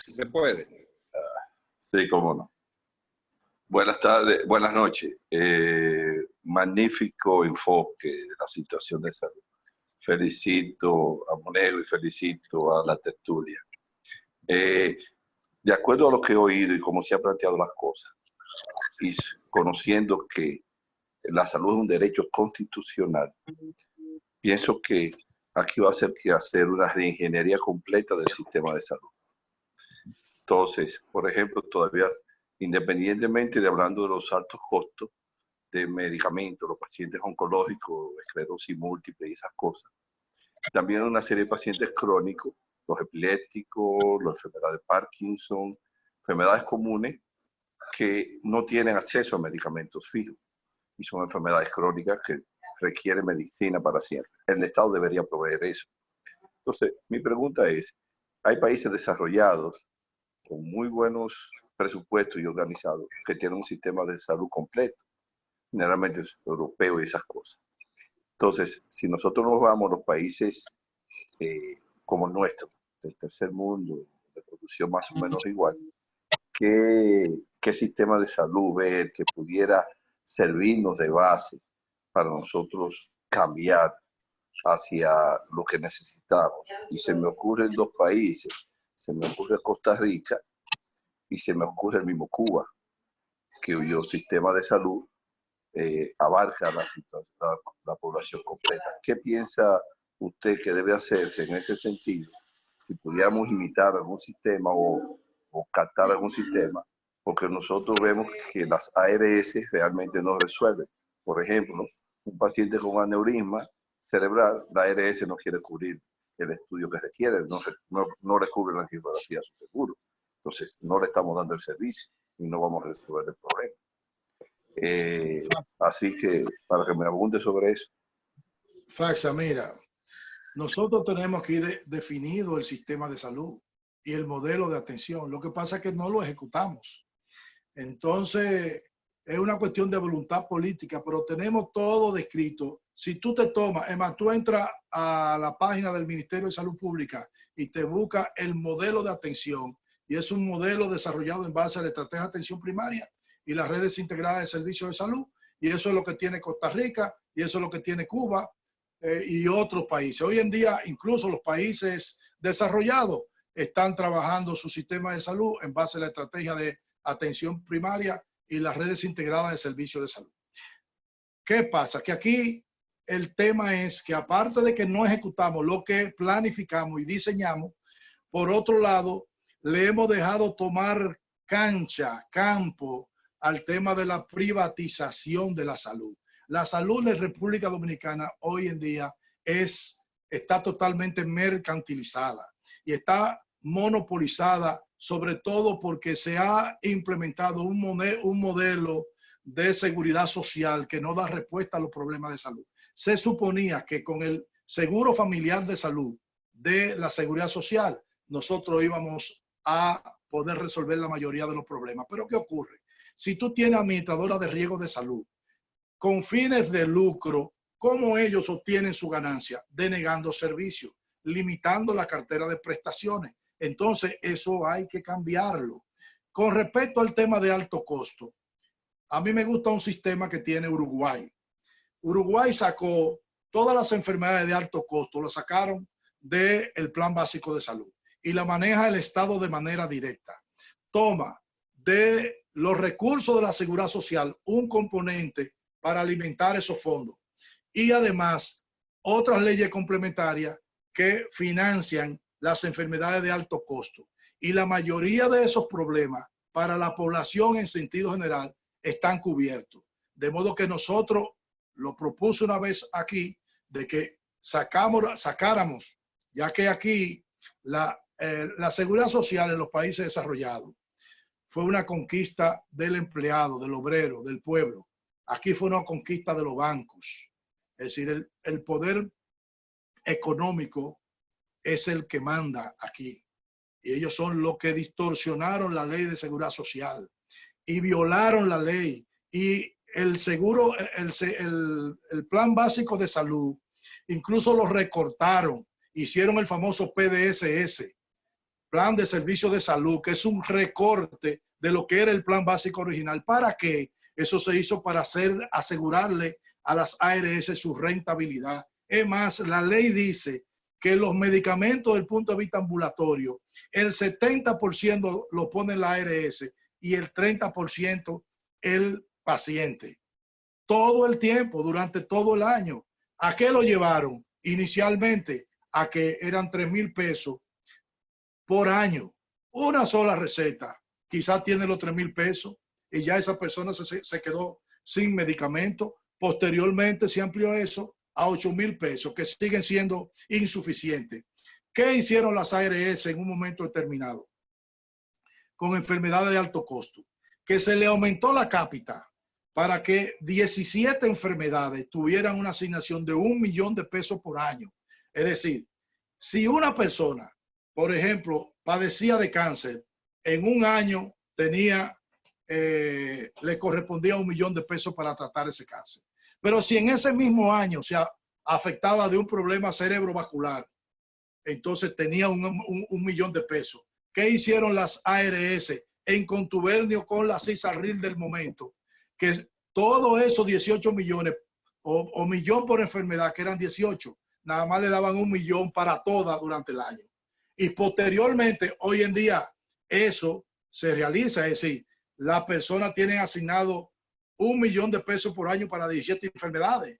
Si se puede. Sí, cómo no. Buenas tardes, buenas noches. Magnífico enfoque de la situación de salud. Felicito a Monero y felicito a la tertulia. De acuerdo a lo que he oído y cómo se han planteado las cosas, y conociendo que la salud es un derecho constitucional, pienso que aquí va a ser que hacer una reingeniería completa del sistema de salud. Entonces, por ejemplo, todavía, independientemente de hablando de los altos costos de medicamentos, los pacientes oncológicos, esclerosis múltiple y esas cosas, también una serie de pacientes crónicos, los epilépticos, las enfermedades de Parkinson, enfermedades comunes que no tienen acceso a medicamentos fijos y son enfermedades crónicas que requieren medicina para siempre. El Estado debería proveer eso. Entonces, mi pregunta es, hay países desarrollados con muy buenos presupuestos y organizados que tienen un sistema de salud completo, generalmente es europeo y esas cosas. Entonces, si nosotros nos vamos a los países como el nuestro, del tercer mundo, de producción más o menos igual, ¿qué sistema de salud ver que pudiera servirnos de base para nosotros cambiar hacia lo que necesitamos? Y se me ocurren dos países, se me ocurre Costa Rica y se me ocurre el mismo Cuba, cuyo sistema de salud abarca la población completa. ¿Qué piensa usted que debe hacerse en ese sentido? Si pudiéramos imitar algún sistema o captar algún sistema, porque nosotros vemos que las ARS realmente no resuelven. Por ejemplo, un paciente con aneurisma cerebral, la ARS no quiere cubrir el estudio que requiere, no le cubre la angiografía a su seguro. Entonces, no le estamos dando el servicio y no vamos a resolver el problema. Así que, para que me abunde sobre eso. Faxa, mira, nosotros tenemos que ir definido el sistema de salud y el modelo de atención. Lo que pasa es que no lo ejecutamos. Entonces, es una cuestión de voluntad política, pero tenemos todo descrito. Si tú te tomas, Emma, tú entras a la página del Ministerio de Salud Pública y te busca el modelo de atención, y es un modelo desarrollado en base a la estrategia de atención primaria y las redes integradas de servicios de salud, y eso es lo que tiene Costa Rica, y eso es lo que tiene Cuba y otros países. Hoy en día, incluso los países desarrollados están trabajando su sistema de salud en base a la estrategia de atención primaria y las redes integradas de servicios de salud. ¿Qué pasa? Que aquí el tema es que aparte de que no ejecutamos lo que planificamos y diseñamos, por otro lado, le hemos dejado tomar cancha, campo al tema de la privatización de la salud. La salud en República Dominicana hoy en día está totalmente mercantilizada y está monopolizada, sobre todo porque se ha implementado un modelo de seguridad social que no da respuesta a los problemas de salud. Se suponía que con el seguro familiar de salud de la seguridad social, nosotros íbamos a poder resolver la mayoría de los problemas. Pero ¿qué ocurre? Si tú tienes administradora de riesgo de salud con fines de lucro, ¿cómo ellos obtienen su ganancia? Denegando servicios, limitando la cartera de prestaciones. Entonces, eso hay que cambiarlo. Con respecto al tema de alto costo, a mí me gusta un sistema que tiene Uruguay. Uruguay sacó todas las enfermedades de alto costo, las sacaron del Plan Básico de Salud y la maneja el Estado de manera directa. Toma de los recursos de la Seguridad Social un componente para alimentar esos fondos y además otras leyes complementarias que financian las enfermedades de alto costo. Y la mayoría de esos problemas para la población en sentido general están cubiertos. De modo que nosotros lo propuse una vez aquí de que sacáramos, ya que aquí la seguridad social en los países desarrollados fue una conquista del empleado, del obrero, del pueblo. Aquí fue una conquista de los bancos. Es decir, el poder económico es el que manda aquí. Y ellos son los que distorsionaron la ley de seguridad social y violaron la ley. Y el seguro, el plan básico de salud, incluso lo recortaron. Hicieron el famoso PDSS, plan de servicio de salud, que es un recorte de lo que era el plan básico original. ¿Para qué? Eso se hizo para asegurarle a las ARS su rentabilidad. Es más, la ley dice que los medicamentos desde el punto de vista ambulatorio, el 70% lo pone la ARS y el 30% el paciente. Todo el tiempo, durante todo el año. ¿A qué lo llevaron? Inicialmente a que eran 3,000 pesos por año. Una sola receta. Quizás tiene los 3,000 pesos y ya esa persona se quedó sin medicamento. Posteriormente se amplió eso a 8,000 pesos, que siguen siendo insuficientes. ¿Qué hicieron las ARS en un momento determinado? Con enfermedades de alto costo. Que se le aumentó la cápita para que 17 enfermedades tuvieran una asignación de 1 millón de pesos por año. Es decir, si una persona, por ejemplo, padecía de cáncer, en un año tenía, le correspondía 1 millón de pesos para tratar ese cáncer. Pero si en ese mismo año se afectaba de un problema cerebrovascular, entonces tenía un millón de pesos. ¿Qué hicieron las ARS en contubernio con la CISARRIL del momento? Que todos esos 18 millones o millón por enfermedad, que eran 18, nada más le daban 1 millón para todas durante el año. Y posteriormente, hoy en día, eso se realiza, es decir, la persona tiene asignado 1 millón de pesos por año para 17 enfermedades.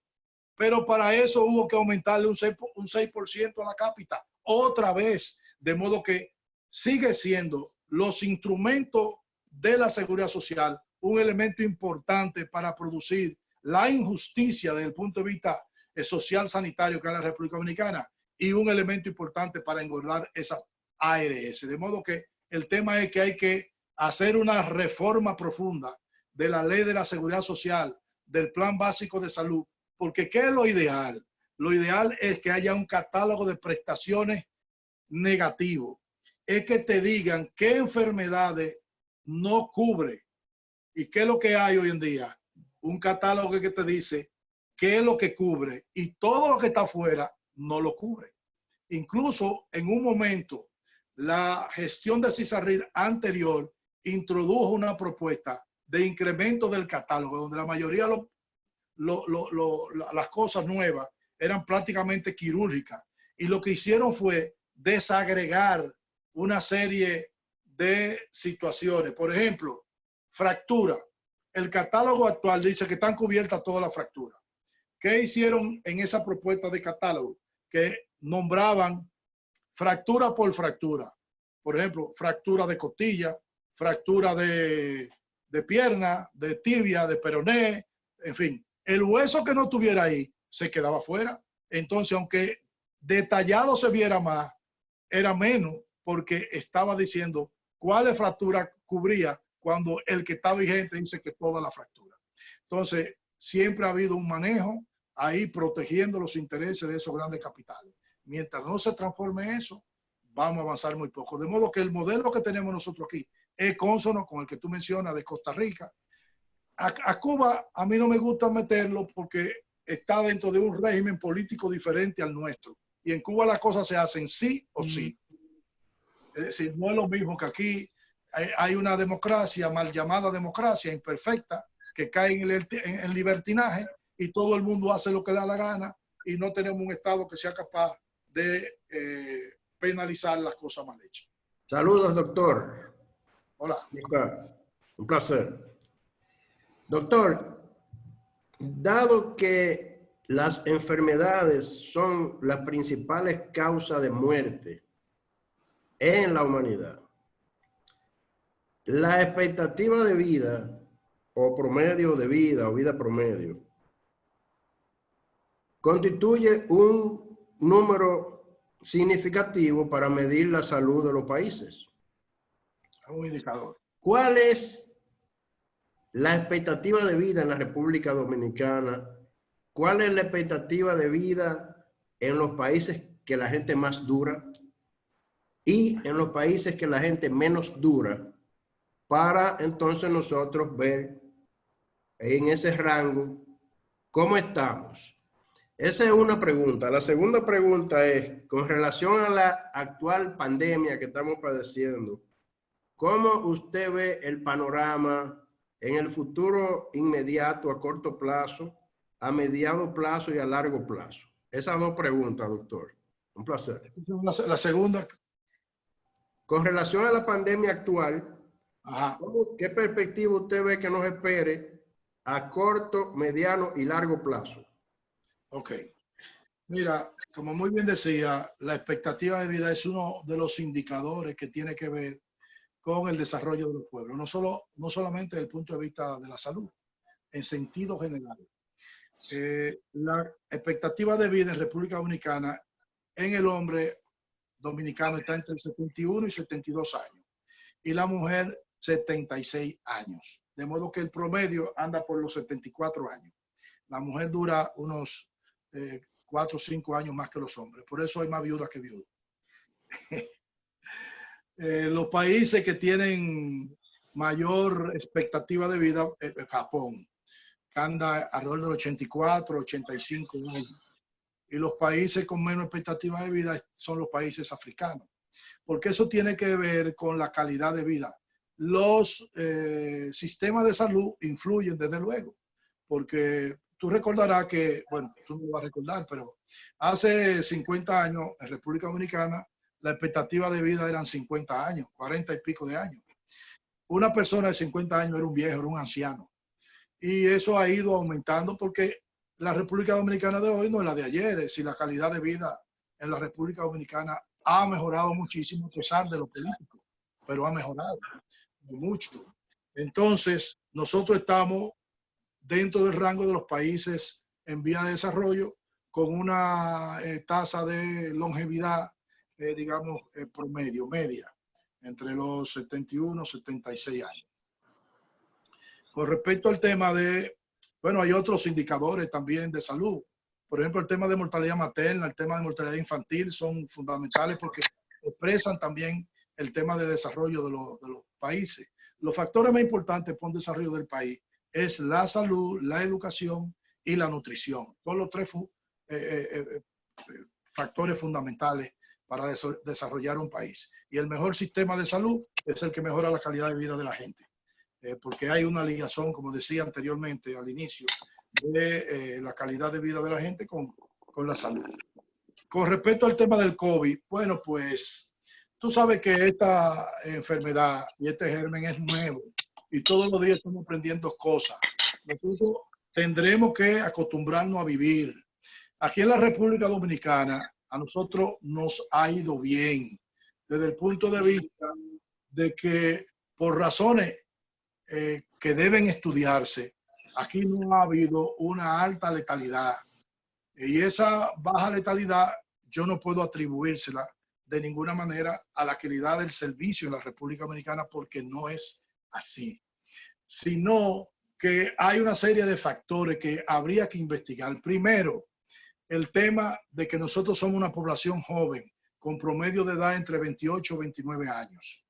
Pero para eso hubo que aumentarle un 6% a la cápita, otra vez, de modo que sigue siendo los instrumentos de la seguridad social un elemento importante para producir la injusticia desde el punto de vista social sanitario que es la República Dominicana y un elemento importante para engordar esa ARS. De modo que el tema es que hay que hacer una reforma profunda de la ley de la seguridad social, del plan básico de salud, porque ¿qué es lo ideal? Lo ideal es que haya un catálogo de prestaciones negativo. Es que te digan qué enfermedades no cubre. ¿Y qué es lo que hay hoy en día? Un catálogo que te dice qué es lo que cubre y todo lo que está afuera no lo cubre. Incluso en un momento, la gestión de CISARRIL anterior introdujo una propuesta de incremento del catálogo, donde la mayoría de las cosas nuevas eran prácticamente quirúrgicas. Y lo que hicieron fue desagregar una serie de situaciones. Por ejemplo, fractura. El catálogo actual dice que están cubiertas todas las fracturas. ¿Qué hicieron en esa propuesta de catálogo? Que nombraban fractura por fractura. Por ejemplo, fractura de costilla, fractura de pierna, de tibia, de peroné, en fin. El hueso que no tuviera ahí se quedaba fuera. Entonces, aunque detallado se viera más, era menos porque estaba diciendo cuáles fracturas cubría cuando el que está vigente dice que toda la fractura. Entonces, siempre ha habido un manejo ahí protegiendo los intereses de esos grandes capitales. Mientras no se transforme eso, vamos a avanzar muy poco. De modo que el modelo que tenemos nosotros aquí es cónsono con el que tú mencionas de Costa Rica. A Cuba a mí no me gusta meterlo porque está dentro de un régimen político diferente al nuestro. Y en Cuba las cosas se hacen sí o sí. Es decir, no es lo mismo que aquí. Hay una democracia, mal llamada democracia, imperfecta, que cae en el libertinaje y todo el mundo hace lo que le da la gana y no tenemos un Estado que sea capaz de penalizar las cosas mal hechas. Saludos, doctor. Hola. Un placer. Doctor, dado que las enfermedades son las principales causas de muerte en la humanidad, la expectativa de vida o promedio de vida o vida promedio constituye un número significativo para medir la salud de los países. Un indicador. ¿Cuál es la expectativa de vida en la República Dominicana? ¿Cuál es la expectativa de vida en los países que la gente más dura y en los países que la gente menos dura? Para entonces nosotros ver en ese rango cómo estamos. Esa es una pregunta. La segunda pregunta es, con relación a la actual pandemia que estamos padeciendo, ¿cómo usted ve el panorama en el futuro inmediato, a corto plazo, a mediano plazo y a largo plazo? Esas dos preguntas, doctor. Un placer. La segunda. Con relación a la pandemia actual, Ajá. ¿qué perspectiva usted ve que nos espere a corto, mediano y largo plazo? Ok. Mira, como muy bien decía, la expectativa de vida es uno de los indicadores que tiene que ver con el desarrollo de los pueblos, no solamente desde el punto de vista de la salud, en sentido general. La expectativa de vida en República Dominicana en el hombre dominicano está entre 71 y 72 años y la mujer 76 años. De modo que el promedio anda por los 74 años. La mujer dura unos 4 o 5 años más que los hombres. Por eso hay más viudas que viudos. Los países que tienen mayor expectativa de vida, Japón, que anda alrededor de los 84, 85 años. Y los países con menos expectativa de vida son los países africanos. Porque eso tiene que ver con la calidad de vida. Los sistemas de salud influyen desde luego, porque tú recordarás que, bueno, tú no lo vas a recordar, pero hace 50 años en República Dominicana la expectativa de vida eran 50 años, 40 y pico de años. Una persona de 50 años era un viejo, era un anciano. Y eso ha ido aumentando porque la República Dominicana de hoy no es la de ayer. Es decir, la calidad de vida en la República Dominicana ha mejorado muchísimo a pesar de lo político, pero ha mejorado mucho. Entonces, nosotros estamos dentro del rango de los países en vía de desarrollo con una tasa de longevidad, digamos, promedio, media, entre los 71 y 76 años. Con respecto al tema de, bueno, hay otros indicadores también de salud. Por ejemplo, el tema de mortalidad materna, el tema de mortalidad infantil son fundamentales porque expresan también el tema de desarrollo de los países. Los factores más importantes para un desarrollo del país es la salud, la educación y la nutrición. Son los tres factores fundamentales para desarrollar un país. Y el mejor sistema de salud es el que mejora la calidad de vida de la gente. Porque hay una ligación, como decía anteriormente al inicio, de la calidad de vida de la gente con la salud. Con respecto al tema del COVID, bueno, pues tú sabes que esta enfermedad y este germen es nuevo y todos los días estamos aprendiendo cosas. Nosotros tendremos que acostumbrarnos a vivir. Aquí en la República Dominicana a nosotros nos ha ido bien desde el punto de vista de que por razones que deben estudiarse, aquí no ha habido una alta letalidad. Y esa baja letalidad yo no puedo atribuírsela de ninguna manera a la calidad del servicio en la República Dominicana porque no es así, sino que hay una serie de factores que habría que investigar. Primero, el tema de que nosotros somos una población joven con promedio de edad entre 28 y 29 años.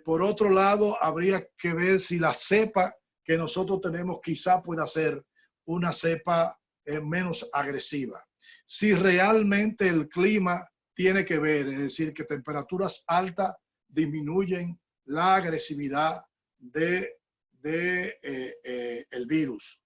Por otro lado, habría que ver si la cepa que nosotros tenemos quizá pueda ser una cepa menos agresiva. Si realmente el clima tiene que ver, es decir, que temperaturas altas disminuyen la agresividad del virus,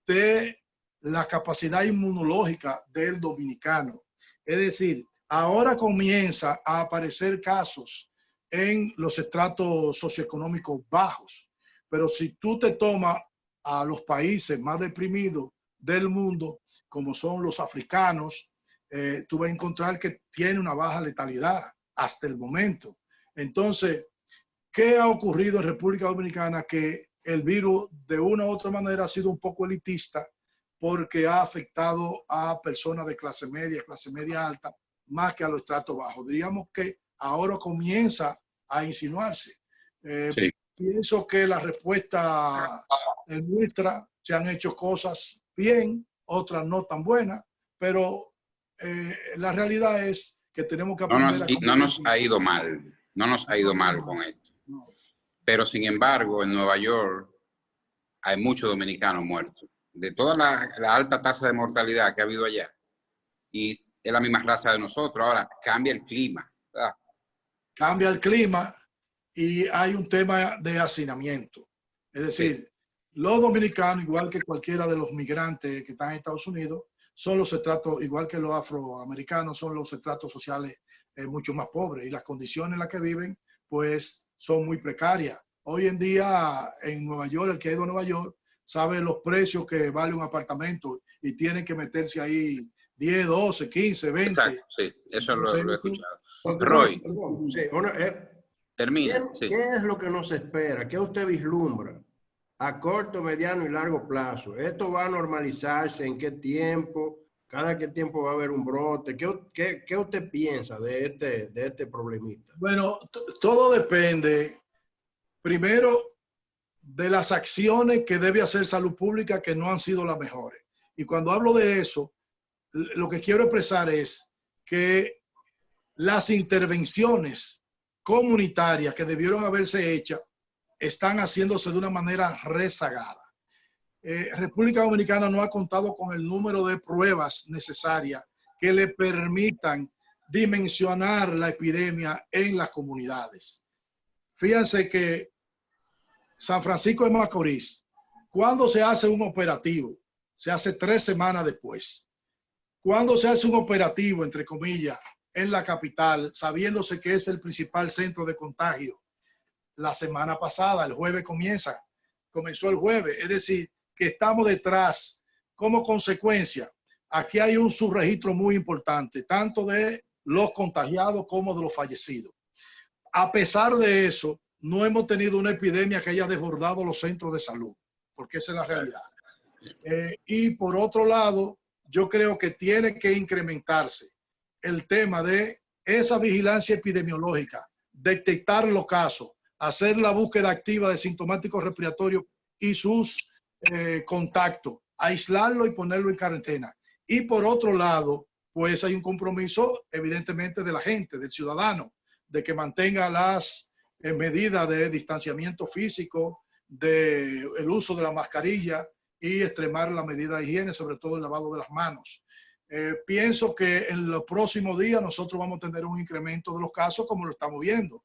de la capacidad inmunológica del dominicano. Es decir, ahora comienza a aparecer casos en los estratos socioeconómicos bajos, pero si tú te tomas a los países más deprimidos del mundo, como son los africanos, tú vas a encontrar que tiene una baja letalidad hasta el momento. Entonces, ¿qué ha ocurrido en República Dominicana? Que el virus de una u otra manera ha sido un poco elitista porque ha afectado a personas de clase media alta, más que a los estratos bajos. Diríamos que ahora comienza a insinuarse. Sí. Pienso que la respuesta es nuestra, se han hecho cosas bien, otras no tan buenas, pero la realidad es que tenemos que aprender no nos ha ido mal, no nos ha ido mal con esto. No. Pero sin embargo, en Nueva York hay muchos dominicanos muertos. de toda la alta tasa de mortalidad que ha habido allá. Y es la misma raza de nosotros. Ahora, cambia el clima, ¿verdad? Cambia el clima y hay un tema de hacinamiento. Es decir, los dominicanos, igual que cualquiera de los migrantes que están en Estados Unidos, son los estratos, igual que los afroamericanos, son los estratos sociales mucho más pobres y las condiciones en las que viven, pues, son muy precarias. Hoy en día en Nueva York, el que ha ido a Nueva York, sabe los precios que vale un apartamento y tienen que meterse ahí 10, 12, 15, 20. Exacto, sí, eso Entonces, lo he escuchado. Perdón, Roy, perdón, sí, termina. Sí. ¿qué es lo que nos espera? ¿Qué usted vislumbra a corto, mediano y largo plazo? ¿Esto va a normalizarse? ¿En qué tiempo? ¿Cada qué tiempo va a haber un brote? ¿Qué usted piensa de este problemita? bueno, todo depende, primero, de las acciones que debe hacer salud pública que no han sido las mejores. Y cuando hablo de eso, lo que quiero expresar es que las intervenciones comunitarias que debieron haberse hechas están haciéndose de una manera rezagada. República Dominicana no ha contado con el número de pruebas necesarias que le permitan dimensionar la epidemia en las comunidades. Fíjense que San Francisco de Macorís, cuando se hace un operativo, se hace 3 semanas después. Cuando se hace un operativo, entre comillas, en la capital, sabiéndose que es el principal centro de contagio, la semana pasada, el jueves comenzó el jueves, es decir, que estamos detrás como consecuencia. Aquí hay un subregistro muy importante, tanto de los contagiados como de los fallecidos. A pesar de eso, no hemos tenido una epidemia que haya desbordado los centros de salud, porque esa es la realidad. Y por otro lado, yo creo que tiene que incrementarse el tema de esa vigilancia epidemiológica, detectar los casos, hacer la búsqueda activa de sintomáticos respiratorios y sus contactos, aislarlo y ponerlo en cuarentena. Y por otro lado, pues hay un compromiso evidentemente de la gente, del ciudadano, de que mantenga las medidas de distanciamiento físico, el uso de la mascarilla y extremar la medida de higiene, sobre todo el lavado de las manos. Pienso que en los próximos días nosotros vamos a tener un incremento de los casos como lo estamos viendo.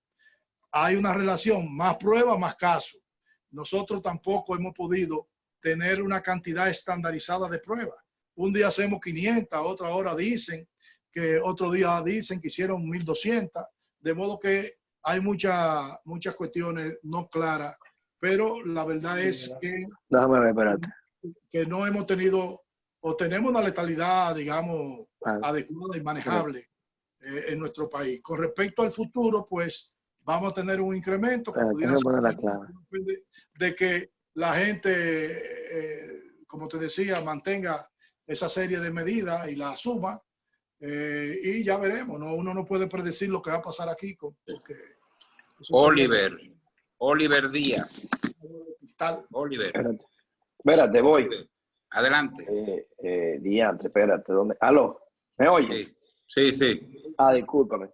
Hay una relación, más pruebas, más casos. Nosotros tampoco hemos podido tener una cantidad estandarizada de pruebas. Un día hacemos 500, otra hora dicen que otro día dicen que hicieron 1200, de modo que hay muchas cuestiones no claras, pero la verdad es que, Déjame ver, espérate. que no hemos tenido o tenemos una letalidad, digamos, adecuada y manejable en nuestro país. Con respecto al futuro, pues vamos a tener un incremento que pudiera ser de que la gente, como te decía, mantenga esa serie de medidas y la asuma. Y ya veremos, ¿no? Uno no puede predecir lo que va a pasar aquí. Porque Oliver Díaz. Oliver. Espérate, voy. Oliver. Adelante. Diantre, espérate. ¿Dónde? ¿Aló? ¿Me oye? Sí, sí. Discúlpame.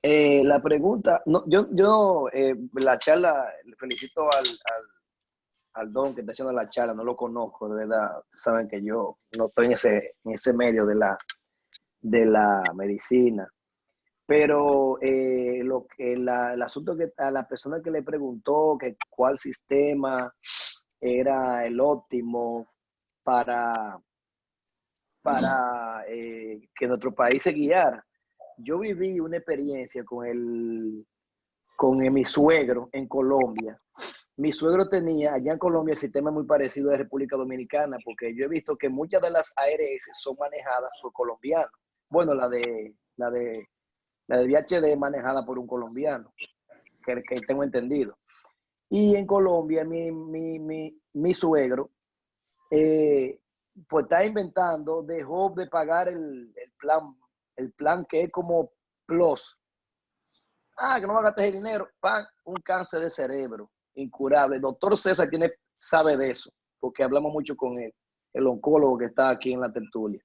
La pregunta, no, yo la charla, le felicito al don que está haciendo la charla, no lo conozco, de verdad. Saben que yo no estoy en ese medio de la medicina. Pero el asunto que a la persona que le preguntó que cuál sistema era el óptimo para que nuestro país se guiara. Yo viví una experiencia con mi suegro en Colombia. Mi suegro tenía, allá en Colombia el sistema es muy parecido a República Dominicana, porque yo he visto que muchas de las ARS son manejadas por colombianos. Bueno, la de VHD es manejada por un colombiano, que tengo entendido. Y en Colombia, mi suegro, pues está inventando, dejó de pagar el plan que es como Plus. Que no va a gastar ese dinero. Un cáncer de cerebro incurable. El doctor César sabe de eso, porque hablamos mucho con él, el oncólogo que está aquí en la tertulia.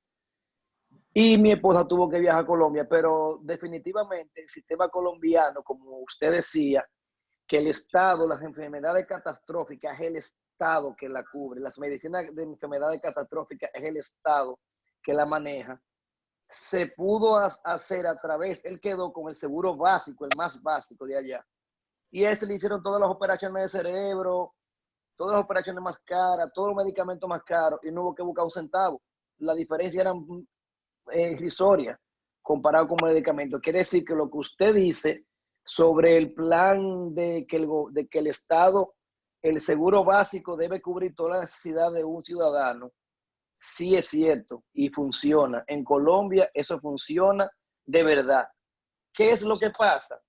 Y mi esposa tuvo que viajar a Colombia, pero definitivamente el sistema colombiano, como usted decía, que el Estado, las enfermedades catastróficas, Estado que la cubre, las medicinas de enfermedades catastróficas es el Estado que la maneja, se pudo hacer a través, él quedó con el seguro básico, el más básico de allá. Y a ese le hicieron todas las operaciones de cerebro, todas las operaciones más caras, todos los medicamentos más caros, y no hubo que buscar un centavo. La diferencia era irrisoria comparado con el medicamento. Quiere decir que lo que usted dice sobre el plan de que el Estado, el seguro básico debe cubrir toda la necesidad de un ciudadano, sí es cierto y funciona. En Colombia eso funciona de verdad. ¿Qué es lo que pasa?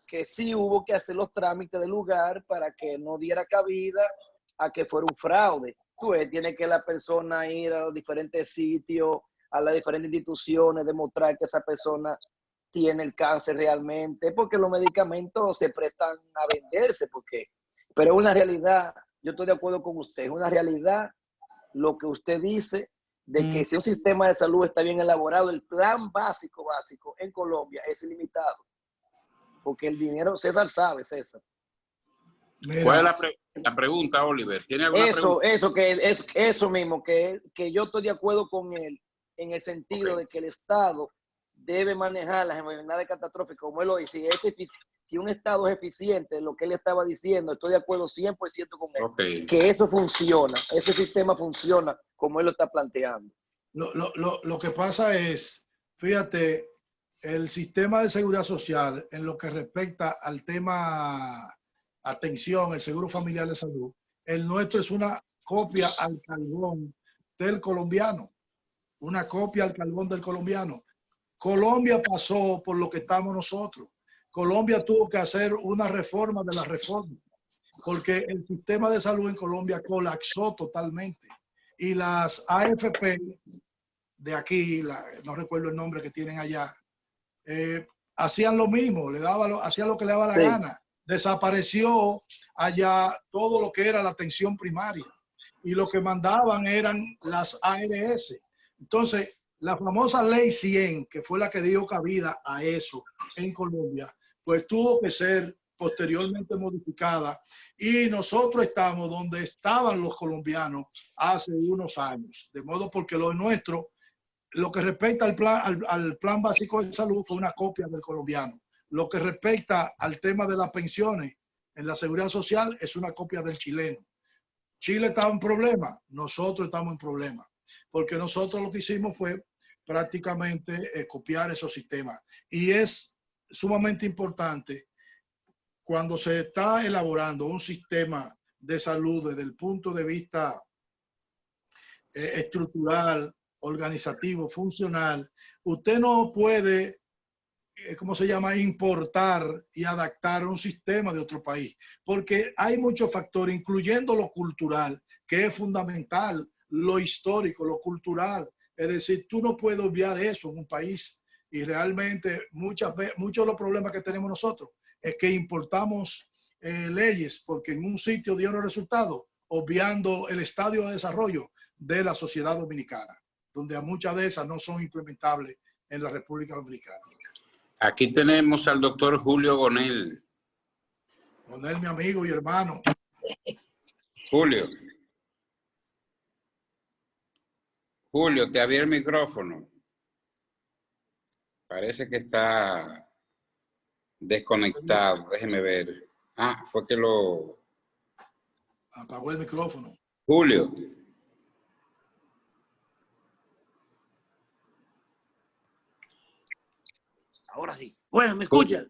Que sí hubo que hacer los trámites del lugar para que no diera cabida a que fuera un fraude. Tú ves, tiene que la persona ir a los diferentes sitios, a las diferentes instituciones, demostrar que esa persona tiene el cáncer realmente, porque los medicamentos se prestan a venderse, pero es una realidad, yo estoy de acuerdo con usted, es una realidad lo que usted dice de que si un sistema de salud está bien elaborado, el plan básico en Colombia es ilimitado. Porque el dinero, César sabe, César. Mira, ¿Cuál es la pregunta, Oliver? ¿Tiene alguna pregunta? Eso mismo, que yo estoy de acuerdo con él en el sentido de que el Estado debe manejar las enfermedades catastróficas como él lo dice. Si un Estado es eficiente, lo que él estaba diciendo, estoy de acuerdo 100% con él. Que eso funciona, ese sistema funciona como él lo está planteando. Lo que pasa es, fíjate, el sistema de seguridad social en lo que respecta al tema atención, el seguro familiar de salud, el nuestro es una copia al carbón del colombiano, una copia al carbón del colombiano. Colombia pasó por lo que estamos nosotros. Colombia tuvo que hacer una reforma de la reforma, porque el sistema de salud en Colombia colapsó totalmente. Y las AFP de aquí, no recuerdo el nombre que tienen allá, hacían lo mismo, hacían lo que le daba la gana. Desapareció allá todo lo que era la atención primaria y lo que mandaban eran las ARS. Entonces, la famosa ley 100, que fue la que dio cabida a eso en Colombia, pues tuvo que ser posteriormente modificada y nosotros estamos donde estaban los colombianos hace unos años. De modo porque lo nuestro, lo que respecta al plan básico de salud fue una copia del colombiano. Lo que respecta al tema de las pensiones en la seguridad social es una copia del chileno. Chile estaba en problema, nosotros estamos en problema, porque nosotros lo que hicimos fue prácticamente copiar esos sistemas. Y es sumamente importante cuando se está elaborando un sistema de salud desde el punto de vista estructural, organizativo, funcional, usted no puede, ¿cómo se llama?, importar y adaptar un sistema de otro país, porque hay muchos factores, incluyendo lo cultural, que es fundamental, lo histórico, lo cultural. Es decir, tú no puedes obviar eso en un país y realmente muchos de los problemas que tenemos nosotros es que importamos leyes porque en un sitio dio los resultados, obviando el estadio de desarrollo de la sociedad dominicana, donde a muchas de esas no son implementables en la República Dominicana. Aquí tenemos al doctor Julio Gonel. Gonel, mi amigo y hermano. Julio. Julio, te abrí el micrófono. Parece que está desconectado. Déjeme ver. Ah, fue que lo... Apagó el micrófono. Julio. Ahora sí. Bueno, ¿me escucha?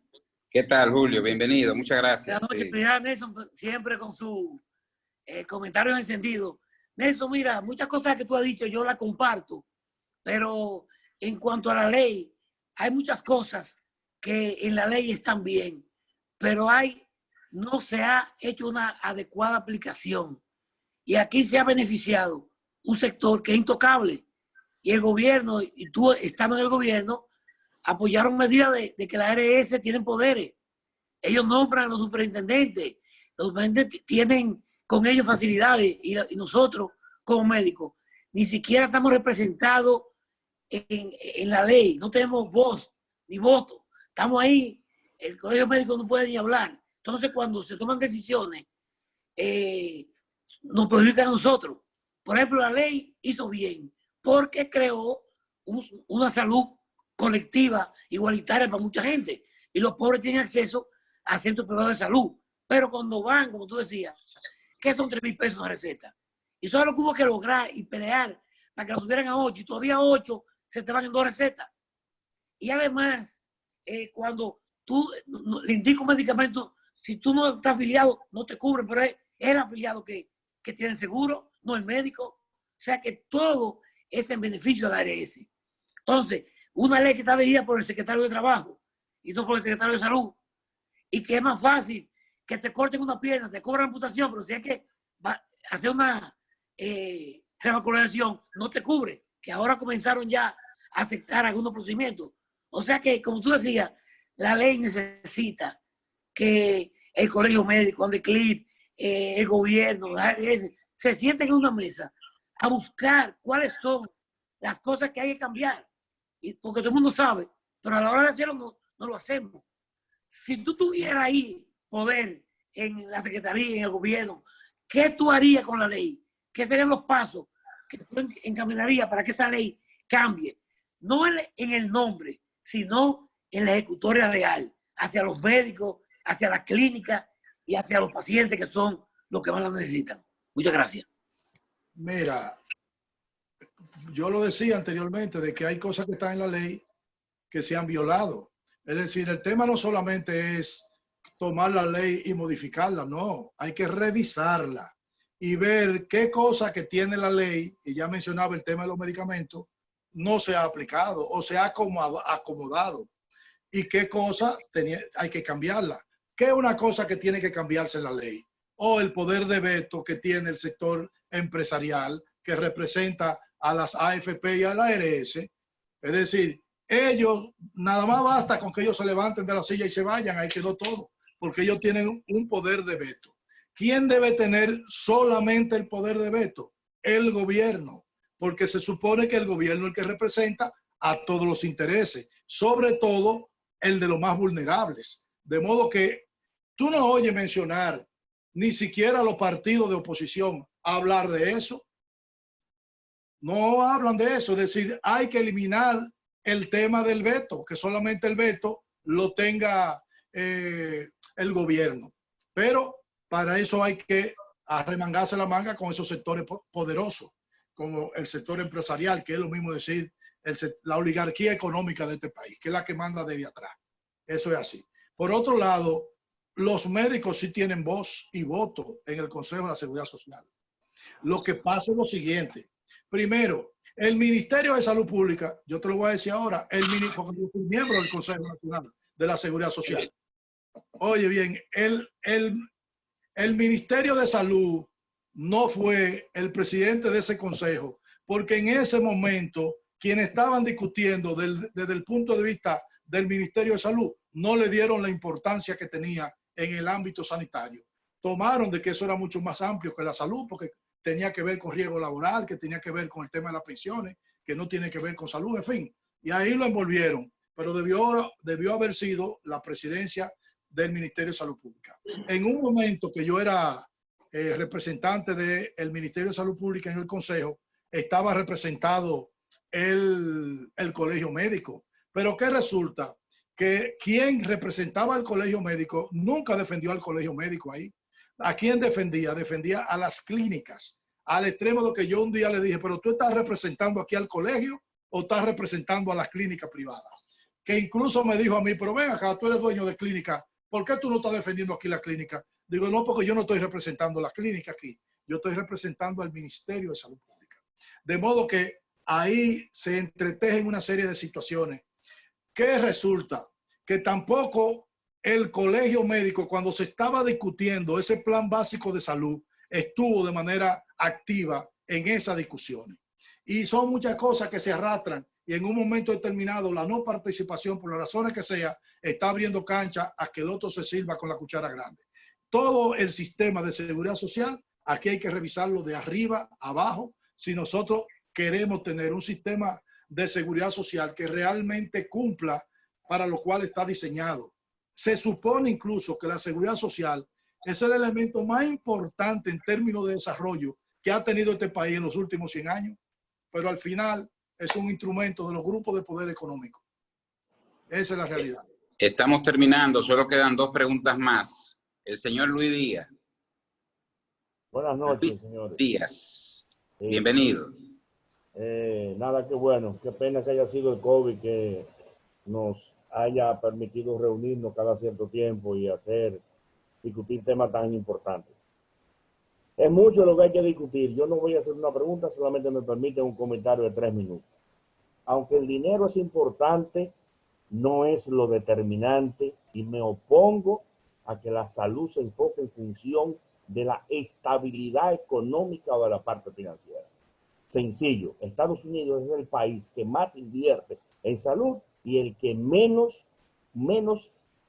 ¿Qué tal, Julio? Bienvenido. Muchas gracias. Buenas noches, sí. Nelson, siempre con su comentario encendido. Nelson, mira, muchas cosas que tú has dicho yo las comparto, pero en cuanto a la ley, hay muchas cosas que en la ley están bien, pero no se ha hecho una adecuada aplicación. Y aquí se ha beneficiado un sector que es intocable. Y el gobierno, y tú estando en el gobierno, apoyaron medidas de que la ARS tienen poderes. Ellos nombran a los superintendentes. Los superintendentes tienen con ellos facilidades y nosotros como médicos ni siquiera estamos representados en la ley. No tenemos voz ni voto. Estamos ahí. El colegio médico no puede ni hablar. Entonces, cuando se toman decisiones nos perjudica a nosotros. Por ejemplo, la ley hizo bien porque creó una salud colectiva igualitaria para mucha gente y los pobres tienen acceso a centros privados de salud. Pero cuando van, como tú decías, que son 3.000 pesos una receta. Y eso es lo que hubo que lograr y pelear para que la subieran a 8 y todavía 8 se te van en 2 recetas. Y además, cuando tú le indicas un medicamento, si tú no estás afiliado, no te cubren, pero es el afiliado que tiene seguro, no el médico. O sea que todo es en beneficio de la ARS. Entonces, una ley que está dirigida por el secretario de Trabajo y no por el secretario de Salud, y que es más fácil que te corten una pierna, te cobran amputación, pero si hay que hacer una revacunación, no te cubre, que ahora comenzaron ya a aceptar algunos procedimientos. O sea que, como tú decías, la ley necesita que el colegio médico, Andeclip, el gobierno, la ARS, se sienten en una mesa a buscar cuáles son las cosas que hay que cambiar. Y porque todo el mundo sabe, pero a la hora de hacerlo no lo hacemos. Si tú tuvieras ahí poder en la secretaría, en el gobierno, ¿qué tú harías con la ley? ¿Qué serían los pasos que tú encaminarías para que esa ley cambie? No en el nombre, sino en la ejecutoria real, hacia los médicos, hacia las clínicas y hacia los pacientes que son los que más la necesitan. Muchas gracias. Mira, yo lo decía anteriormente de que hay cosas que están en la ley que se han violado. Es decir, el tema no solamente es tomar la ley y modificarla, no, hay que revisarla y ver qué cosa que tiene la ley, y ya mencionaba el tema de los medicamentos, no se ha aplicado o se ha acomodado y qué cosa hay que cambiarla. ¿Qué es una cosa que tiene que cambiarse en la ley? O el poder de veto que tiene el sector empresarial que representa a las AFP y a la ARS. Es decir, ellos, nada más basta con que ellos se levanten de la silla y se vayan, ahí quedó todo, porque ellos tienen un poder de veto. ¿Quién debe tener solamente el poder de veto? El gobierno, porque se supone que el gobierno es el que representa a todos los intereses, sobre todo el de los más vulnerables. De modo que tú no oyes mencionar ni siquiera los partidos de oposición hablar de eso. No hablan de eso, es decir, hay que eliminar el tema del veto, que solamente el veto lo tenga el gobierno. Pero para eso hay que arremangarse la manga con esos sectores poderosos, como el sector empresarial, que es lo mismo decir la oligarquía económica de este país, que es la que manda desde atrás. Eso es así. Por otro lado, los médicos sí tienen voz y voto en el Consejo de la Seguridad Social. Lo que pasa es lo siguiente. Primero, el Ministerio de Salud Pública, yo te lo voy a decir ahora, porque yo soy miembro del Consejo Nacional de la Seguridad Social. Oye bien, el Ministerio de Salud no fue el presidente de ese consejo, porque en ese momento quienes estaban discutiendo desde el punto de vista del Ministerio de Salud no le dieron la importancia que tenía en el ámbito sanitario. Tomaron de que eso era mucho más amplio que la salud, porque tenía que ver con riesgo laboral, que tenía que ver con el tema de las pensiones, que no tiene que ver con salud, en fin. Y ahí lo envolvieron, pero debió haber sido la presidencia del Ministerio de Salud Pública. En un momento que yo era representante del Ministerio de Salud Pública en el Consejo, estaba representado el Colegio Médico. Pero ¿qué resulta? Que quien representaba al Colegio Médico nunca defendió al Colegio Médico ahí. ¿A quién defendía? Defendía a las clínicas, al extremo de que yo un día le dije, pero tú estás representando aquí al colegio o estás representando a las clínicas privadas. Que incluso me dijo a mí, pero ven acá, tú eres dueño de clínica, ¿por qué tú no estás defendiendo aquí la clínica? Digo, no, porque yo no estoy representando la clínica aquí, yo estoy representando al Ministerio de Salud Pública. De modo que ahí se entretejen una serie de situaciones. ¿Qué resulta? Que tampoco el Colegio Médico, cuando se estaba discutiendo ese plan básico de salud, estuvo de manera activa en esas discusiones. Y son muchas cosas que se arrastran y en un momento determinado la no participación, por las razones que sea, está abriendo cancha a que el otro se sirva con la cuchara grande. Todo el sistema de seguridad social, aquí hay que revisarlo de arriba a abajo, si nosotros queremos tener un sistema de seguridad social que realmente cumpla para lo cual está diseñado. Se supone incluso que la seguridad social es el elemento más importante en términos de desarrollo que ha tenido este país en los últimos 100 años, pero al final es un instrumento de los grupos de poder económico. Esa es la realidad. Estamos terminando, solo quedan 2 preguntas más. El señor Luis Díaz. Buenas noches, Luis señores. Díaz, Sí. bienvenido. Nada, qué bueno. Qué pena que haya sido el COVID que nos haya permitido reunirnos cada cierto tiempo y discutir temas tan importantes. Es mucho lo que hay que discutir. Yo no voy a hacer una pregunta, solamente me permiten un comentario de 3 minutos. Aunque el dinero es importante, no es lo determinante y me opongo a que la salud se enfoque en función de la estabilidad económica o de la parte financiera. Sencillo, Estados Unidos es el país que más invierte en salud y el que menos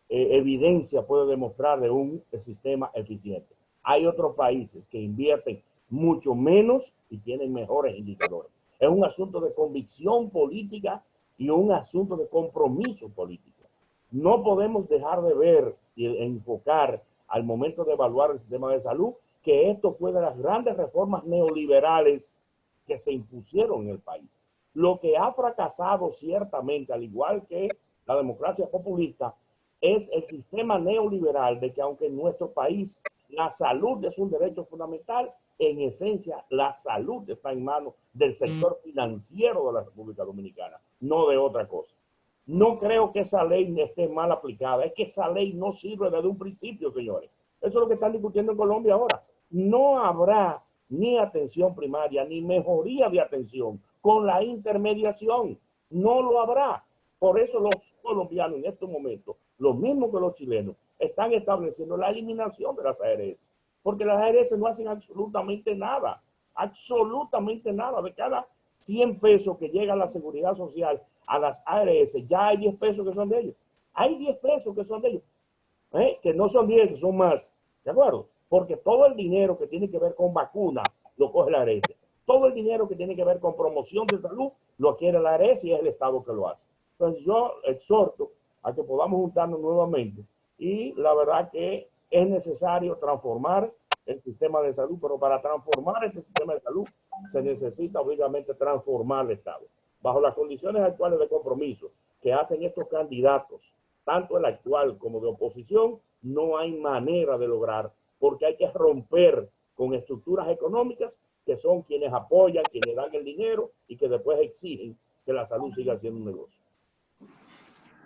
evidencia puede demostrar de un sistema eficiente. Hay otros países que invierten mucho menos y tienen mejores indicadores. Es un asunto de convicción política y un asunto de compromiso político. No podemos dejar de ver y enfocar al momento de evaluar el sistema de salud que esto fue de las grandes reformas neoliberales que se impusieron en el país. Lo que ha fracasado ciertamente, al igual que la democracia populista, es el sistema neoliberal de que aunque en nuestro país la salud es un derecho fundamental, en esencia la salud está en manos del sector financiero de la República Dominicana, no de otra cosa. No creo que esa ley esté mal aplicada, es que esa ley no sirve desde un principio, señores. Eso es lo que están discutiendo en Colombia ahora. No habrá ni atención primaria, ni mejoría de atención con la intermediación. No lo habrá. Por eso los colombianos en estos momentos, lo mismo que los chilenos, están estableciendo la eliminación de las ARS. Porque las ARS no hacen absolutamente nada. Absolutamente nada. De cada 100 pesos que llega a la seguridad social, a las ARS, ya hay 10 pesos que son de ellos. Hay 10 pesos que son de ellos. Que no son 10, que son más. ¿De acuerdo? Porque todo el dinero que tiene que ver con vacunas lo coge la ARS. Todo el dinero que tiene que ver con promoción de salud lo adquiere la ARS y es el Estado que lo hace. Entonces yo exhorto a que podamos juntarnos nuevamente y la verdad que es necesario transformar el sistema de salud, pero para transformar este sistema de salud se necesita obviamente transformar el Estado. Bajo las condiciones actuales de compromiso que hacen estos candidatos, tanto el actual como de oposición, no hay manera de lograr, porque hay que romper con estructuras económicas que son quienes apoyan, quienes dan el dinero y que después exigen que la salud siga siendo un negocio.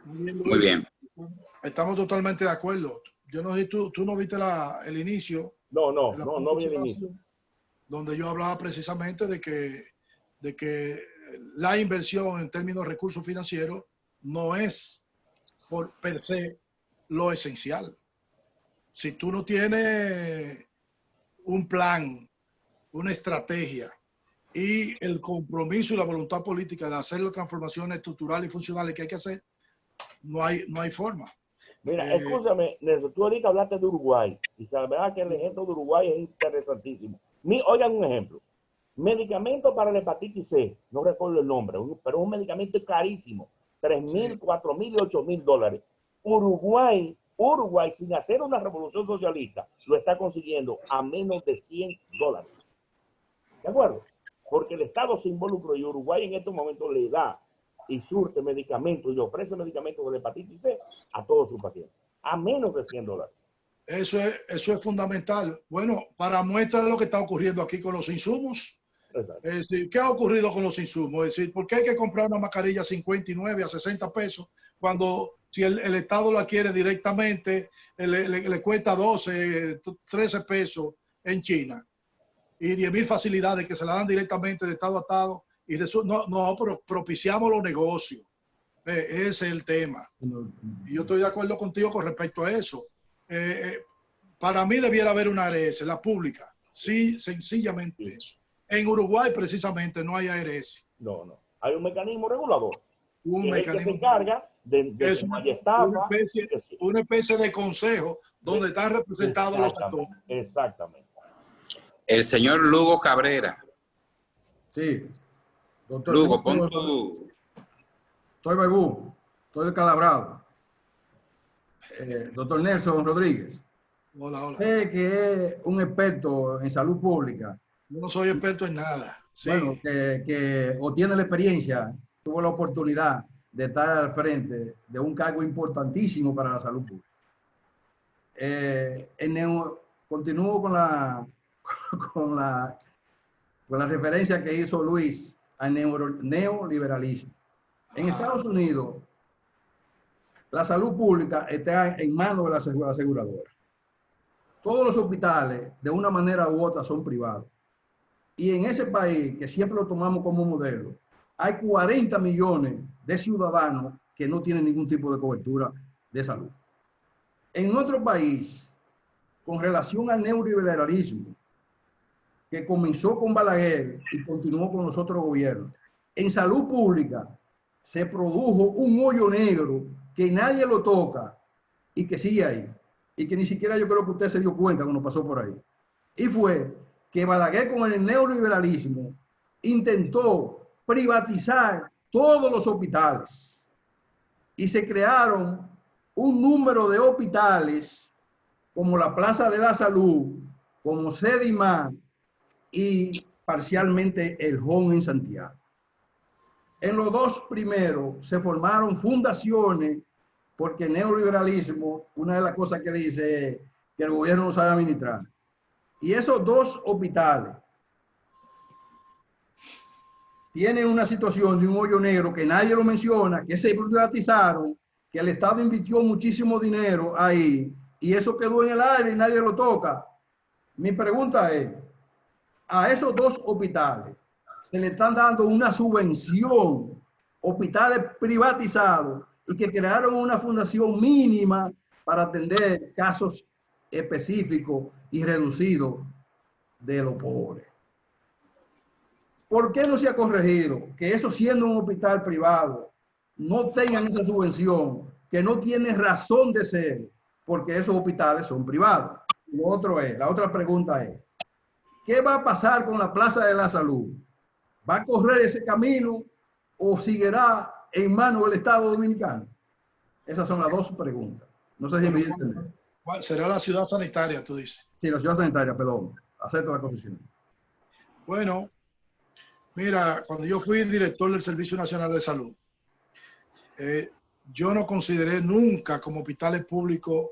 Muy bien. Estamos totalmente de acuerdo. Yo no sé, tú no viste el inicio. No vi el inicio. Donde yo hablaba precisamente de que la inversión en términos de recursos financieros no es por per se lo esencial. Si tú no tienes un plan, una estrategia y el compromiso y la voluntad política de hacer las transformaciones estructurales y funcionales que hay que hacer, no hay forma. Mira, escúchame, Nelson, tú ahorita hablaste de Uruguay y la verdad que el ejemplo de Uruguay es interesantísimo. Oigan un ejemplo. Medicamento para la hepatitis C, no recuerdo el nombre, pero es un medicamento carísimo, 3.000, 4.000 y 8.000 dólares. Uruguay, sin hacer una revolución socialista, lo está consiguiendo a menos de 100 dólares. ¿De acuerdo? Porque el Estado se involucró y Uruguay en estos momentos le da y surte medicamentos y le ofrece medicamentos de la hepatitis C a todos sus pacientes, a menos de 100 dólares. Eso es fundamental. Bueno, para muestra lo que está ocurriendo aquí con los insumos. Exacto. Es decir, ¿qué ha ocurrido con los insumos? Es decir, ¿por qué hay que comprar una mascarilla a 59, a 60 pesos cuando si el Estado la quiere directamente le cuesta 12, 13 pesos en China? Y 10.000 facilidades que se la dan directamente de Estado a Estado. Y pero propiciamos los negocios. Ese es el tema. Y yo estoy de acuerdo contigo con respecto a eso. Para mí debiera haber una ARS, la pública. Sí, sencillamente eso. En Uruguay, precisamente, no hay ARS. No. Hay un mecanismo regulador. Un mecanismo que se encarga de es una especie de consejo donde están representados los actores. Exactamente. El señor Lugo Cabrera. Sí. Doctor, Lugo, pon tu... Estoy Baibú, estoy descalabrado. Doctor Nelson Rodríguez, Hola, hola. Usted que es un experto en salud pública, Yo no soy experto en nada. Sí. bueno, o tiene la experiencia, tuvo la oportunidad de estar al frente de un cargo importantísimo para la salud pública. Continúo con con la, con la referencia que hizo Luis al neoliberalismo. En Estados Unidos, la salud pública está en manos de las aseguradoras. Todos los hospitales, de una manera u otra, son privados. Y en ese país, que siempre lo tomamos como modelo, hay 40 millones de ciudadanos que no tienen ningún tipo de cobertura de salud. En nuestro país, con relación al neoliberalismo, que comenzó con Balaguer y continuó con los otros gobiernos, en salud pública se produjo un hoyo negro que nadie lo toca y que sigue ahí. Y que ni siquiera yo creo que usted se dio cuenta cuando pasó por ahí. Y fue que Balaguer con el neoliberalismo intentó privatizar todos los hospitales y se crearon un número de hospitales como la Plaza de la Salud, como Sedimar y parcialmente el Home en Santiago. En los dos primeros se formaron fundaciones porque el neoliberalismo, una de las cosas que dice es que el gobierno no sabe administrar. Y esos dos hospitales tienen una situación de un hoyo negro que nadie lo menciona, que se privatizaron, que el Estado invirtió muchísimo dinero ahí y eso quedó en el aire y nadie lo toca. Mi pregunta es, a esos dos hospitales se le están dando una subvención, hospitales privatizados y que crearon una fundación mínima para atender casos específicos y reducidos de los pobres. ¿Por qué no se ha corregido que eso, siendo un hospital privado, no tengan esa subvención, que no tiene razón de ser, porque esos hospitales son privados? Lo otro es, la otra pregunta es, ¿qué va a pasar con la Plaza de la Salud? ¿Va a correr ese camino o seguirá en manos del Estado Dominicano? Esas son las dos preguntas. No sé si me entienden. ¿Cuál será la ciudad sanitaria, tú dices? Sí, la ciudad sanitaria, perdón. Acepto la concesión. Bueno, mira, cuando yo fui director del Servicio Nacional de Salud, yo no consideré nunca como hospitales públicos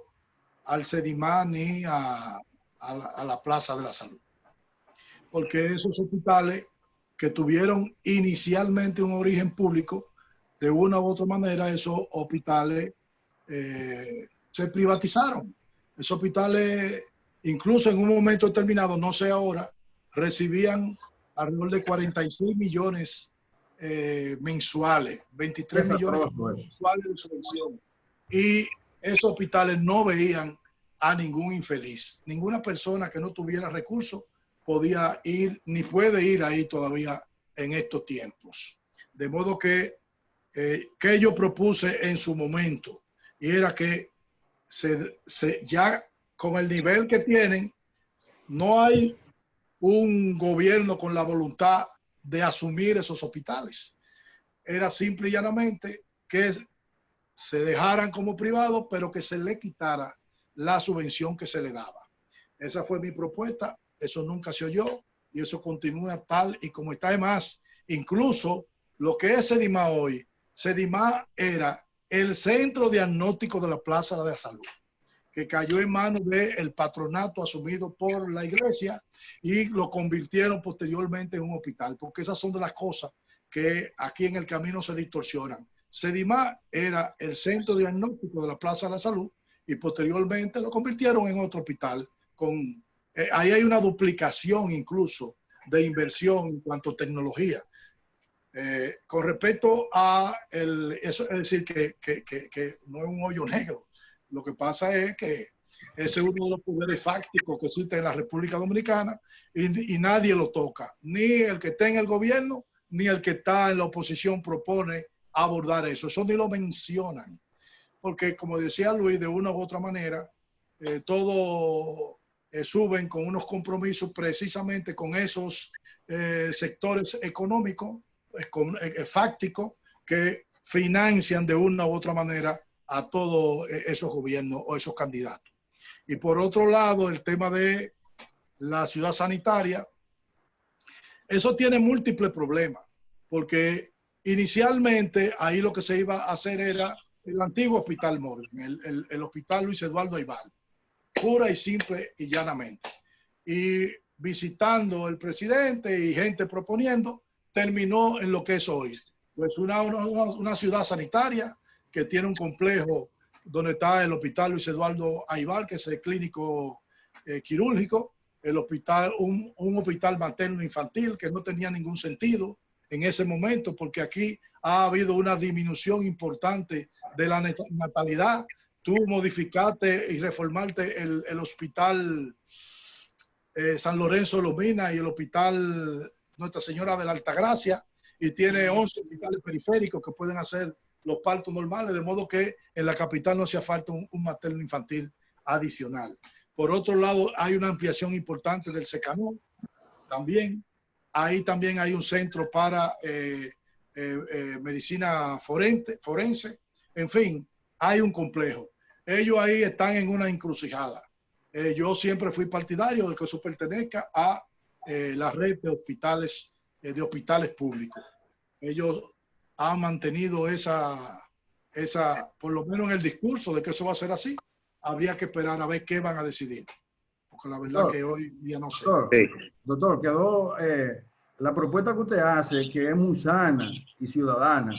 al Sedimar ni a la Plaza de la Salud. Porque esos hospitales que tuvieron inicialmente un origen público, de una u otra manera esos hospitales se privatizaron. Esos hospitales, incluso en un momento determinado, no sé ahora, recibían alrededor de 46 millones mensuales, 23 millones mensuales de subvención. Y esos hospitales no veían a ningún infeliz. Ninguna persona que no tuviera recursos podía ir, ni puede ir ahí todavía en estos tiempos. De modo que yo propuse en su momento, y era que ya con el nivel que tienen, no hay un gobierno con la voluntad de asumir esos hospitales. Era simple y llanamente que se dejaran como privados, pero que se le quitara la subvención que se le daba. Esa fue mi propuesta, eso nunca se oyó y eso continúa tal y como está. Además, incluso lo que es Sedimar hoy, Sedimar era el centro diagnóstico de la Plaza de la Salud, que cayó en manos del patronato asumido por la iglesia y lo convirtieron posteriormente en un hospital, porque esas son de las cosas que aquí en el camino se distorsionan. Sedimar era el centro diagnóstico de la Plaza de la Salud y posteriormente lo convirtieron en otro hospital. Ahí hay una duplicación incluso de inversión en cuanto a tecnología. Con respecto a eso, es decir, que no es un hoyo negro. Lo que pasa es que ese es uno de los poderes fácticos que existe en la República Dominicana y nadie lo toca. Ni el que está en el gobierno, ni el que está en la oposición propone abordar eso. Eso ni lo mencionan. Porque, como decía Luis, de una u otra manera, todo suben con unos compromisos precisamente con esos sectores económicos, fácticos, que financian de una u otra manera a todos esos gobiernos o esos candidatos. Y por otro lado, el tema de la ciudad sanitaria, eso tiene múltiples problemas, porque inicialmente ahí lo que se iba a hacer era el antiguo Hospital Morgan, el Hospital Luis Eduardo Aybar, pura y simple y llanamente. Y visitando el presidente y gente proponiendo, terminó en lo que es hoy. Pues una ciudad sanitaria que tiene un complejo donde está el Hospital Luis Eduardo Aybar, que es el clínico quirúrgico, el hospital, un hospital materno infantil que no tenía ningún sentido en ese momento, porque aquí ha habido una disminución importante de la natalidad. Tú modificaste y reformaste el hospital San Lorenzo Lomina y el hospital Nuestra Señora de la Altagracia, y tiene 11 hospitales periféricos que pueden hacer los partos normales, de modo que en la capital no hacía falta un materno infantil adicional. Por otro lado, hay una ampliación importante del SECANOL también. Ahí también hay un centro para medicina forense. En fin, hay un complejo. Ellos ahí están en una encrucijada. Yo siempre fui partidario de que eso pertenezca a la red de hospitales públicos. Ellos han mantenido esa, por lo menos en el discurso de que eso va a ser así. Habría que esperar a ver qué van a decidir. Porque la verdad que hoy día no sé. Doctor, quedó la propuesta que usted hace, que es muy sana y ciudadana,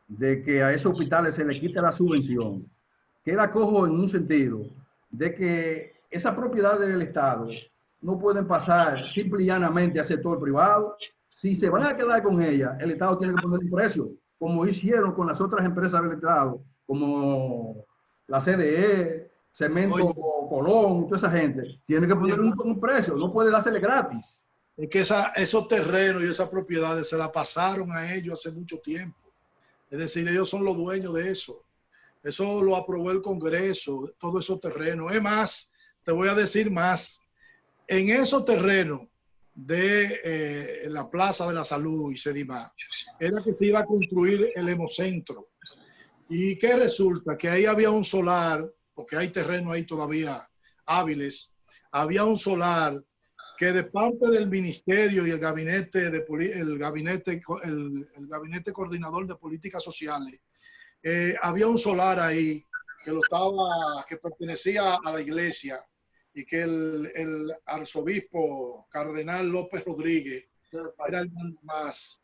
de que a esos hospitales se le quite la subvención, queda cojo en un sentido de que esas propiedades del Estado no pueden pasar simple y llanamente al sector privado. Si se van a quedar con ella, el Estado tiene que poner un precio, como hicieron con las otras empresas del Estado, como la CDE, Cemento Colón, toda esa gente. Tiene que poner un precio, no puede dársele gratis. Es que esos terrenos y esas propiedades se la pasaron a ellos hace mucho tiempo. Es decir, ellos son los dueños de eso. Eso lo aprobó el Congreso, todos esos terrenos. Es más, te voy a decir más. En esos terrenos de la Plaza de la Salud y Sedimá, era que se iba a construir el Hemocentro. ¿Y qué resulta? Que ahí había un solar, porque hay terreno ahí todavía hábiles, había un solar que de parte del ministerio y el gabinete coordinador de políticas sociales, había un solar ahí que pertenecía a la iglesia, y que el arzobispo cardenal López Rodríguez era el más,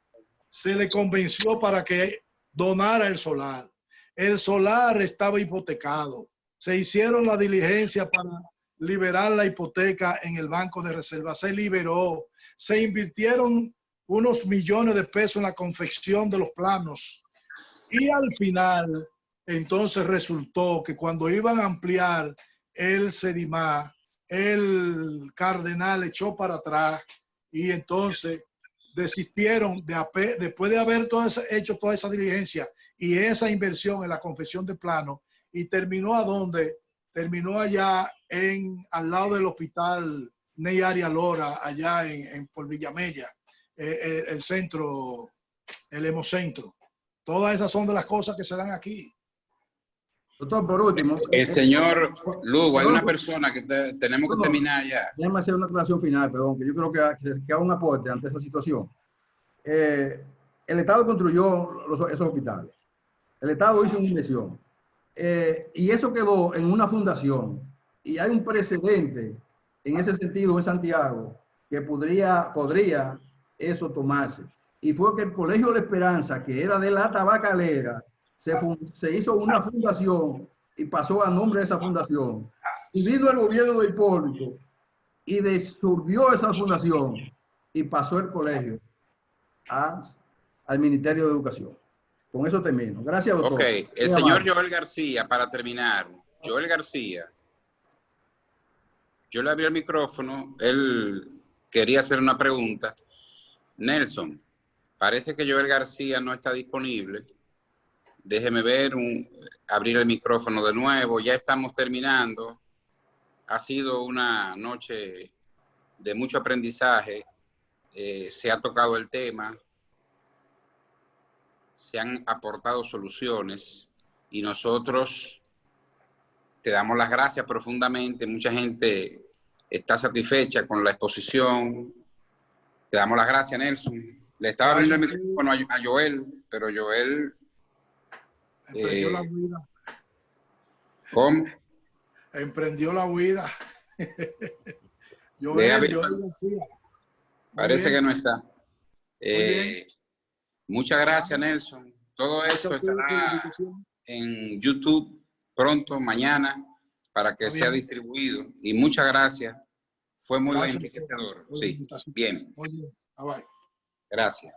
se le convenció para que donara el solar. El solar estaba hipotecado. Se hicieron la diligencia para liberar la hipoteca en el Banco de Reserva. Se liberó. Se invirtieron unos millones de pesos en la confección de los planos. Y al final, entonces resultó que cuando iban a ampliar el Sedimá, el cardenal echó para atrás y entonces desistieron después de haber hecho toda esa diligencia y esa inversión en la confección de plano, y terminó ¿a dónde? Terminó allá al lado del hospital Ney Arias Lora, allá por Villamella, el centro, el Hemocentro. Todas esas son de las cosas que se dan aquí. Doctor, por último. El señor Lugo, hay una persona que tenemos que terminar ya. Déjame hacer una aclaración final, perdón, que yo creo que haga un aporte ante esa situación. El Estado construyó esos hospitales. El Estado hizo una inversión. Y eso quedó en una fundación. Y hay un precedente en ese sentido en Santiago que podría eso tomarse. Y fue que el Colegio La Esperanza, que era de la tabacalera, se hizo una fundación y pasó a nombre de esa fundación. Y vino el gobierno de Hipólito y disolvió esa fundación y pasó el colegio al Ministerio de Educación. Con eso termino. Gracias, doctor. Ok, el señor Joel García, para terminar. Joel García, yo le abrí el micrófono, él quería hacer una pregunta. Nelson, parece que Joel García no está disponible. Déjeme ver, abrir el micrófono de nuevo. Ya estamos terminando. Ha sido una noche de mucho aprendizaje. Se ha tocado el tema. Se han aportado soluciones. Y nosotros te damos las gracias profundamente. Mucha gente está satisfecha con la exposición. Te damos las gracias, Nelson. Le estaba abriendo el micrófono a Joel, pero Joel... Emprendió la huida. ¿Cómo? Emprendió la huida. Joel García. Parece que no está. Bien. Muchas gracias, Nelson. Todo esto estará en YouTube pronto, mañana, para que sea distribuido. Y muchas gracias. Fue muy enriquecedor. Sí, bien. Muy bien. Bye. Gracias.